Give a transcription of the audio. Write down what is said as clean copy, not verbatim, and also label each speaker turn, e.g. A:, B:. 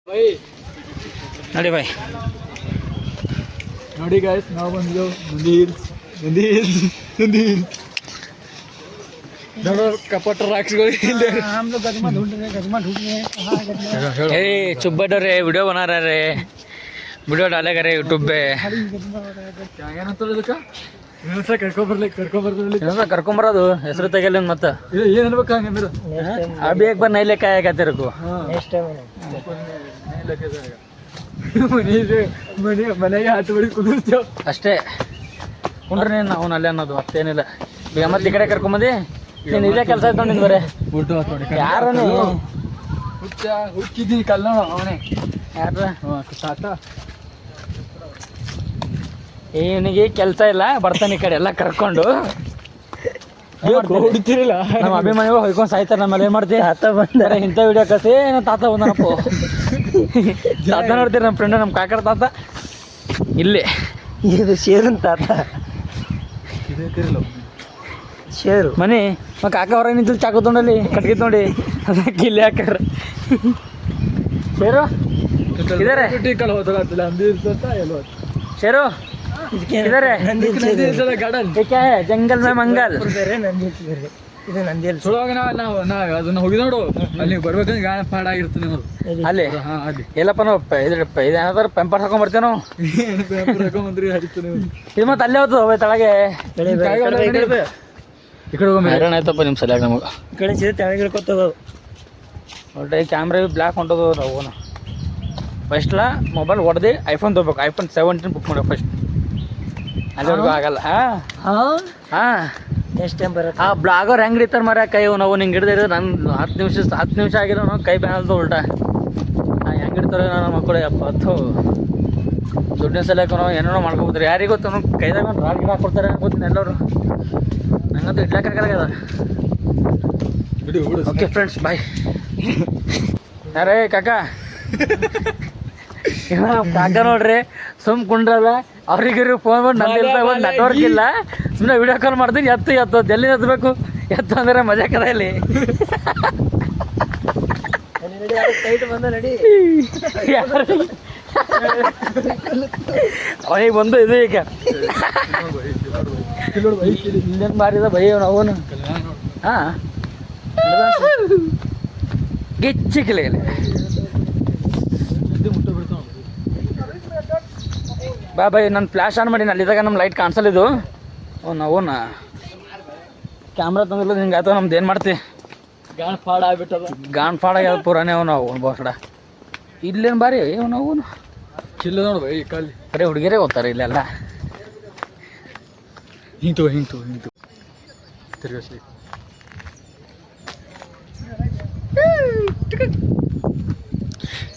A: ನೋಡಿ ಬಾಯ್,
B: ನೋಡಿ ಗಾಯ್ಸ್, ನಾವು ಬಂದಿದ್ದೆವು ನಂದಿ ಹಿಲ್ಸ್. ನೋಡೋ ಕಪಟ ರಾಕ್ಷಗಳು
A: ए चुप बैठो रे, वीडियो बना रहे रे, वीडियो डालेगा रे यूट्यूब पे.
B: ಏನಂತಾರೆ ಇದಕ್ಕೆ
A: ಕರ್ಕೊಂಬರೋದು ಹೆಸರು ತೆಗಿಲ್ಲ ಮತ್ತೆ
B: ಏನು ಅನ್ಬೇಕು ಹಂಗಂದ್ರೆ
A: अभी एक बार नहीं लेके आएगा तेरे को.
B: ಮನೆಗೆ ಹತ್ತು ಬಡಿ ಕುದಿರ್ತೇವೆ
A: ಅಷ್ಟೇ. ಕುಂಡ್ರೆ ನೀನು ಅವ್ನು ಅಲ್ಲೇ ಅನ್ನೋದು ಮತ್ತೇನಿಲ್ಲ. ಈಗ ಮತ್ತೆ ಈ ಕಡೆ ಕರ್ಕೊಂಬಂದು ನೀನು ಇದೇ ಕೆಲಸ ಆಯ್ತು ನಿಂದು ಬರೇ. ಯಾರು
B: ಹುಚ್ಚಿದ್ದೀನಿ ಕಲ್ಲ ಅವನೇ
A: ಯಾರ
B: ತಾತ.
A: ಇವನಿಗೆ ಕೆಲಸ ಇಲ್ಲ, ಬರ್ತಾನೆ ಈ ಕಡೆ ಎಲ್ಲ ಕರ್ಕೊಂಡು.
B: ಹೊಡಿತೀರಲ್ಲ
A: ನಮ್ಮ ಅಭಿಮಾನಿಗಳು ಹೊಯ್ಕೊಂಡು ಸಾಯ್ತಾರೆ. ನಮ್ಮಲ್ಲಿ ಏನು ಮಾಡ್ತೀವಿ, ತಾತ ಬಂದರೆ ಇಂಥ ವಿಡಿಯೋ ಕಳಿಸಿ ತಾತ ಬಂದನಪ್ಪ. ತಾತ ನೋಡ್ತೀರಿ, ನಮ್ಮ ಫ್ರೆಂಡ್ ನಮ್ಮ ಕಾಕರ ತಾತ ಇಲ್ಲೇ. ಇದು ಶೇರನ್ ತಾತ, ಶೇರು ಮನೆ. ಕಾಕ ಹೊರಗೆ ನಿಂತು ಚಾಕು ತೊಗೊಂಡಲ್ಲಿ ಕಟ್ಗೆ ತೊಗೊಂಡು ಅದಕ್ಕೆ ಇಲ್ಲಿ ಹಾಕಾರ. ಶೇರು ಇದಾರೆ, ಶೇರು ಇದಾರೆ.
B: Garden
A: jungle May Mangal.
B: ಇದು ನಂದಿ ಸುಳುವಾಗ ನಾವು ಅದನ್ನ ಹೋಗಿ ನೋಡು, ಅಲ್ಲಿ ಬರ್ಬೇಕಂದ್ರೆ ಗಾಳ ಪಾಡ ಆಗಿರ್ತೀವಿ ನಾವು
A: ಅಲ್ಲಿ.
B: ಅಲ್ಲಿ
A: ಎಲ್ಲಪ್ಪ ನಾವು ಇದೇನಾದ್ರು ಪೆಂಪರ್ ಹಾಕೊಂಡ್ ಬರ್ತೀವಿ ನಾವು.
B: ಹಾಕೊಂಡ್ಬಂದ್ರಿ ಹರಿತು
A: ಇದು ಮತ್ತೆ ಅಲ್ಲೇ ಹೋಗ್ತದೆ ತಳಗೆ. ಈ ಕಡೆ ಹೋಗಿ ಹೈರಾಣ ಆಯ್ತಪ್ಪ ನಿಮ್ಮ ಸರಿಯಾಗಿ ನಮಗೆ. ಈ ಕಡೆ ತೆಳಗೆ ಇಳ್ಕೊತದ ಒಳ್ಳೆ ಕ್ಯಾಮ್ರಾ ಬ್ಲ್ಯಾಕ್ ಹೊಂಟೋದು. ನಾವು ಫಸ್ಟ್ಲ ಮೊಬೈಲ್ ಹೊಡೆದು ಐಫೋನ್ ತೊಗೋಬೇಕು. ಐಫೋನ್ 17 ಬುಕ್ ಮಾಡಬೇಕು ಫಸ್ಟ್. ಅಲ್ಲಿವರೆಗೂ ಆಗಲ್ಲ. ಹಾಂ ಎಷ್ಟು ಟೈಮ್ ಬರುತ್ತೆ. ಆ ಬ್ಲಾಗರ್ ಹೆಂಗೆ ಹಿಡಿತಾರೆ ಮರ ಕೈ ನಾವು ಹಿಂಗೆ ಹಿಡ್ದಿರೋ ನನ್ನ 10 ನಿಮಿಷ ಆಗಿರೋ ನಾವು ಕೈ ಬ್ಯಾನಲ್ದು ಉಲ್ಟಾ. ಹೆಂಗೆ ಹಿಡ್ತಾರೆ ನನ್ನ ಮಕ್ಕಳು ಎಪ್ಪತ್ತು ದುಡ್ಡಿನ ಸಲಕ್ಕೆ ನಾವು ಏನೇನೋ ಮಾಡ್ಕೊಬೋದ್ರಿ. ಯಾರಿಗೆ ಗೊತ್ತು ನಾವು ಕೈದಾಗ ಒಂದು ರಾಡ್ ಗಿಡ ಹಾಕ್ಕೊಡ್ತಾರೆ ಗೊತ್ತಿನ ಎಲ್ಲರೂ. ನಂಗಂತೂ ಇಡ್ಲಾಕಾಗದ. ಓಕೆ ಫ್ರೆಂಡ್ಸ್, ಬಾಯ್. ಯಾರೇ ಕಾಕ ಕಾಕ ನೋಡ್ರಿ ಸುಮ್ ಕುಂಡ್ರಲ್ಲ. ಅವ್ರಿಗೆ ಫೋನ್ ಮಾಡಿ ನಂದಿಲ್ಲ, ಒಂದು ನೆಟ್ವರ್ಕ್ ಇಲ್ಲ. ಸುಮ್ಮನೆ ವಿಡಿಯೋ ಕಾಲ್ ಮಾಡ್ತೀನಿ. ಎತ್ತು ಎಲ್ಲಿ ಎತ್ತಬೇಕು, ಎತ್ತು ಅಂದರೆ ಮಜಾ ಕದ ಇಲ್ಲಿ. ಅವನಿಗೆ ಬಂದು ಇದು ಈಗ ಇನ್ನೇನು ಮಾರಿದ ಬೈ ಅವನು. ಹಾಂ ಗಿಚ್ಚಿ ಕಿಲೆ ಬಾ ಬೈ. ನಾನು ಫ್ಲ್ಯಾಶ್ ಆನ್ ಮಾಡೀನಿ, ಅಲ್ಲಿದ್ದಾಗ ನಮ್ಮ ಲೈಟ್ ಕಾಣಿಸಲಿದ್ದು. ಅವನ ಕ್ಯಾಮ್ರಾ ತಂದಿಲ್ಲ ಹಿಂಗೆ ಆಯ್ತು. ನಮ್ದು ಏನು ಮಾಡ್ತಿ,
B: ಗಾಣ ಪಾಡ ಆಗ್ಬಿಟ್ಟದ.
A: ಗಾಣ್ ಪುರಾನೆ ಅವನು ಬೋಸಡ. ಇಲ್ಲೇನು ಬಾರಿ ಅವನು
B: ಚಿಲ್ಲ ನೋಡು ಬೈ ಕಾಲಿ.
A: ಬರೀ ಹುಡುಗಿರೇ ಓದ್ತಾರೆ ಇಲ್ಲೆಲ್ಲ.
B: ಹಿಂತು ತಿರ್ಗಿಸಿ